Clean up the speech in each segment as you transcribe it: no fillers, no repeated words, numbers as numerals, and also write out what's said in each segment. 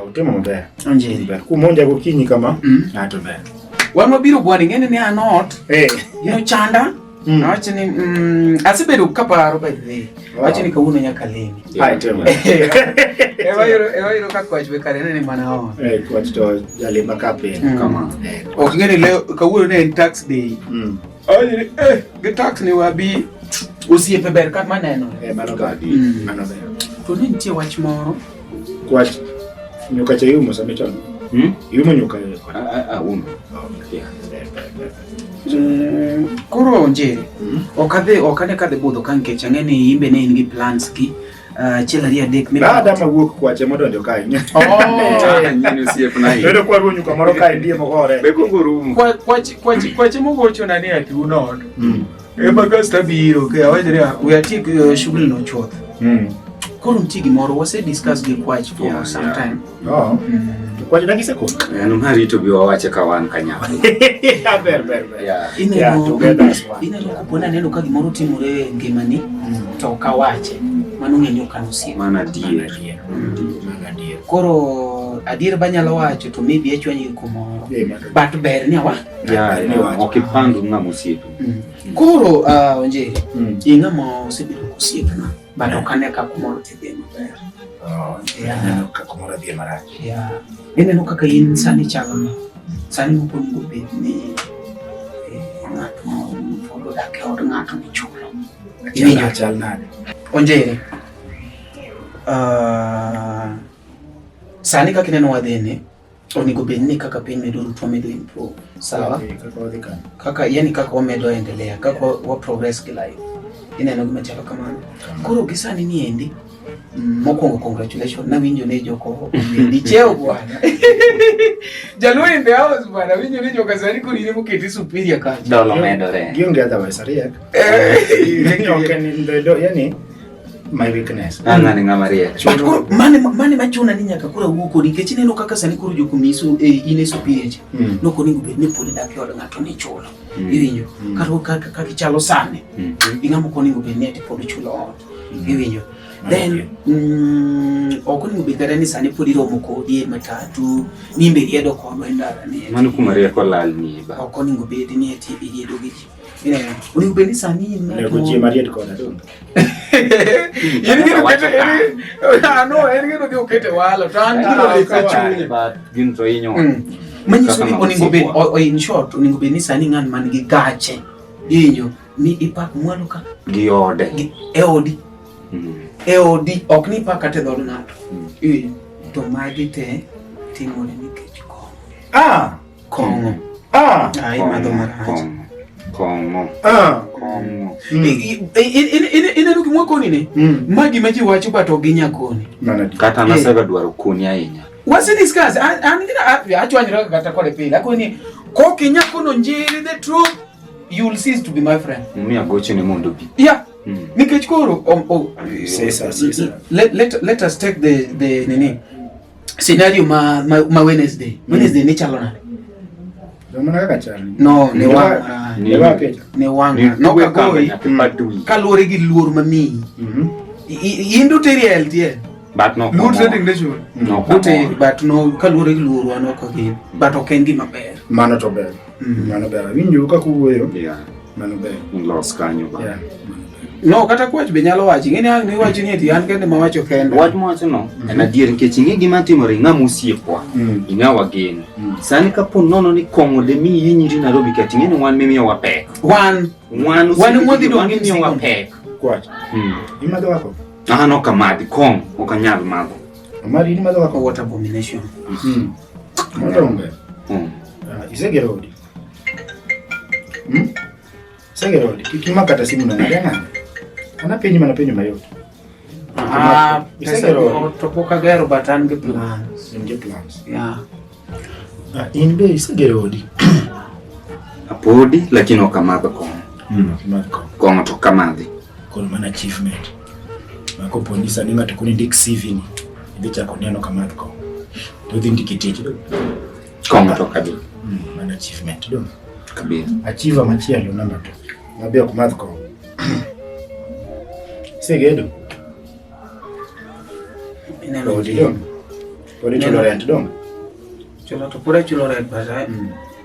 utema maber. Onjiri. Kumonja gokinyi kama ato ber. Wan mabiro bwani ngene ni anot. Chanda. Awache ni asibedo kaparo by the way. Awache ni kawuono nyaka lemi. Hai tema. Ewa yiro ka kwach be kare ni mana on. Kwach to jalima kape kama. Ok ngene leo kawuono ne tax day. Onjiri ge tax ni wabi osiepe ber kat maneno. Mano ber. To ni nitie wach moro. Kwach nyuka cha yumo samechon. Yumo nyuka umo. Koro Onjiri. Okane kadhe budho kan kech ang'eni imbe ne in gi plans ki chilaria dek mi. Baada mawuok kwache modonjo kae. Nyini osiep na hii. Bedo kwa ruo nyuka moro kae ndiye mogore. Be kugurumu. Kwache mogocho na ni ati unod. Ema gasta biro ke awajiri we atiek shughuli no chuoth. Koro nitie gimoro wase discuss gi kwach for some time. Kwache dagise ko. Omari to bi wawache ka wan kanyako. Ber. Ineno kupona neno ka gimoro timore ngimani to kawache mano ng'enyo kanusie. Mana dier. Koro adier banyalo wacho to maybe echwanyi kumoro. But ber ni awa. Okipandu ng'ama osiepe. Koro Onjiri ing'ama osebedo osiepna but okane ka kumoro tidhi maber. Ineno ka kumoro dhi marach. Ineno kaka in sani chalo sani mokonego bed ni ng'ato mondo dak e od ng'ato michulo. Iwinjo chal nade? Onjiri sani kaka ineno wadhini onego bed ni kaka piny medo ruto medo improve. Sawa? Kaka yani kaka wamedo endelea, kaka wa progress ki life. Ineno gima chalo kamano. Koro gisani ni endi mokongo congratulations na winjo ne joko ndi cheo bwana. Jaluo in the house bwana, winjo ne joka sani kuri ne moketi superior ka. Dolo medore. Gionge otherwise ariek. Yani my weakness. Ng'ani ng'ama riek. Mane machuna ni nyaka kura wuoko nikech ineno kaka sani kuro jokumiso ine superior. Noko ningo bed ni podi dak e od ng'ato ni chulo. Iwinjo kaka kichalo sani. Ing'amo koningo bed ni ati podi chulo ot. Iwinjo. Then okoningo bed kata ni sani podi romo kodi matatu nimbe riedo kodwa endara ni. Mano kuma rieko lal ni ba. Okoningo bed ni ati riedo gi. Oningo bed ni sani nego ji mariet koda do. Yeni gino kete walo tan gino ikachuni ba gin to inyo. Manyiso ni oningo bed in short oningo bed ni sani ng'an man gi gache. Inyo ni ipak mwalo ka gi ode. Eodi ok ni pa kate dhod ng'ato. To magi te timore nikech kongo. Kongo. Ai madho marach. Kongo. Ineno gimwa koni ne? Magi maji wacho bato ginyakoni. Kata nasega dwaro koni ahinya. Wasi discuss. An gina achwanyira kata kore pile. Akoni ko kinyakono Onjiri the truth you will cease to be my friend. Mi agoche ni mondo bi. Yeah. Nikech koro let us take the nini scenario ma Wednesday ni chalo nade. Domana kaka chali. No, ne wanga. No kagoi. Kalore gi luor mami. Indu teri LTL. But no. Luor trading nation. No. But no kalore gi luor wano kagi. But oken gi maber. Mano to ber. Mano ber. Winjo ka kuwuoyo. Yeah. Mano ber. Los kanyo ba. Yeah. No kata kwach be nyalo wachi. Ngene ang ni wachi ni ati an kende ma wacho kende. Wach mwacho no. En adier nikech ing'e gima timore ng'ama osiepwa. Ing'awa geno. Sani kapo nono ni kongo de mi yinyiri Nairobi kati ng'e ni wan mimiyo wapek. Wan mwadhi dongi miyo wapek. Kwach. Imadho wako? No kamadhi kongo okanyal madho. Omari ni madho wako what abomination. Madonge. Isegero odi. Segero odi. Kikima kata simu na ngana. Anapenyi mayot. Isegero topoka gero batan ge plans. Yeah. Inbe isegero odi. Apodi lakini okamadho kongo. Kongo to kamadhi. Kono mana achievement. Mako ponisa ninga tukuni ndik CV ni. Ibicha koneno kamadho kongo. Dodhi ndikitich do. Kongo to kabi. Mana achievement do. Kabi. Achieve machielo namba to. Mabia kumadho kongo. Segedo. Ineno odi. Pore chulo rent dong. Chulo to pore chulo rent but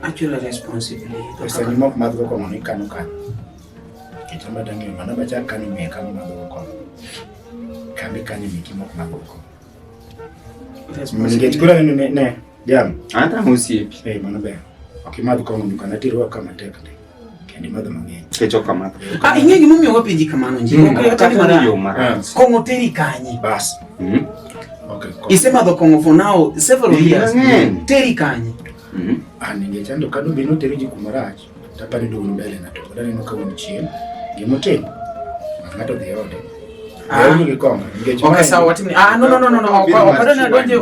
actually responsibly. Pesa ni mok madho ko ni kanu kan. Kitamba dangi mana bacha kanu me kanu madho ko. Kambi kanu mi kimok madho ko. Mnige chukura ne jam. Hata musipi. Mana be. Akimadho ko ndu kana tiro kama tekne. Kendi madho mang'eny. Kecho kama. Inge gimomiyo wapenji kamano nji. Okay, hata mara. Kongo teri kanye. Bas. Okay. Isema the Congo for now several years. Teri kanye. Ningechando kadu bino teriji kumarach. Tapani ndo mbele na to. Dani no kawo chien. Gimote. Ngato the order. Okay, so what mean? No. Okadona donje.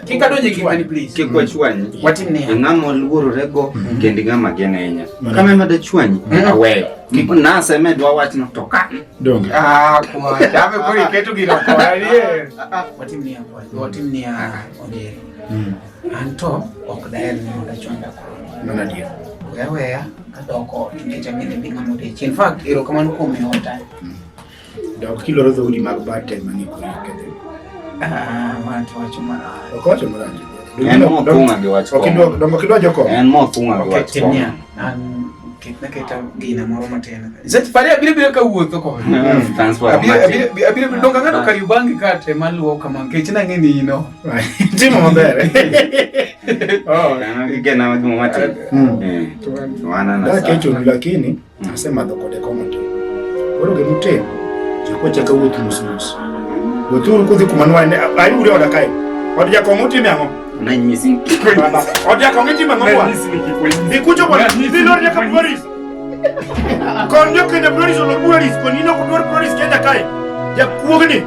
Kika donje kipani please. Kikwa chwanyi. What mean? Ngamo luoro rego kendi ngama genenya. Kama mada chwanyi awe. Kipo nasa medwa wati no toka. Donge. Kwa dame kwa ketu gino kwa ye. What mean hapo? What mean onjiri. Anto okdael ni ndo chwanda kwa. Mana dia. Wewe kadoko ingejamini binga mode. In fact, iro kama nuko umeota. Dok kilo rozo udi magbate mani ko kete. Watu wachuma. Okocho muranje. Mo tunga ge wacho. Okido dongo kido joko. Mo tunga ge wacho. Timia. Kitna keta gina moro matena. Zati pare bile ka wuotho ko. Transfer. Abire donga ngado karibangi kate maluo kama ngechina ngeni ino. Timo mabere. Gena wadumo matena. Wana na. Kecho lakini nasema dokode komati. Oro ge mute. Chako chaka wutu musumus. Wutu ko di kumanwa ne ayi uri oda kai. Odi ya komuti mengo. Na nyisi. Odi ya komuti mengo kwa. Ikucho kwa ni lori ya kaburis. Konyo kenya buris o buris konino ko buris kenya kai. Ya kuogni.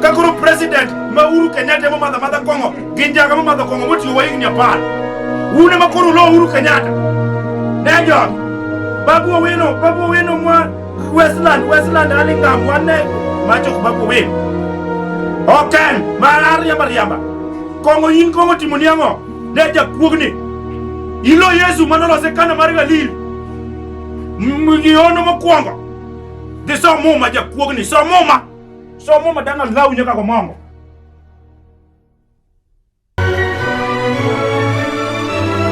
Kakuru president Uhuru Kenyatta mo mada Kongo. Ginja ga mo mada Kongo muti wa yin Japan. Une makuru lo Uhuru Kenyatta. Nejo. Babu weno mwa Westland alingam wane macho kubapo we. Okay, Mariamba. Kongo yin Kongo timuniango. Neja kuogni. Ilo Yesu manolo sekana mariga lil. Mugiono mokwongo. De so moma ja kuogni so moma danga lau nyaka ko mongo.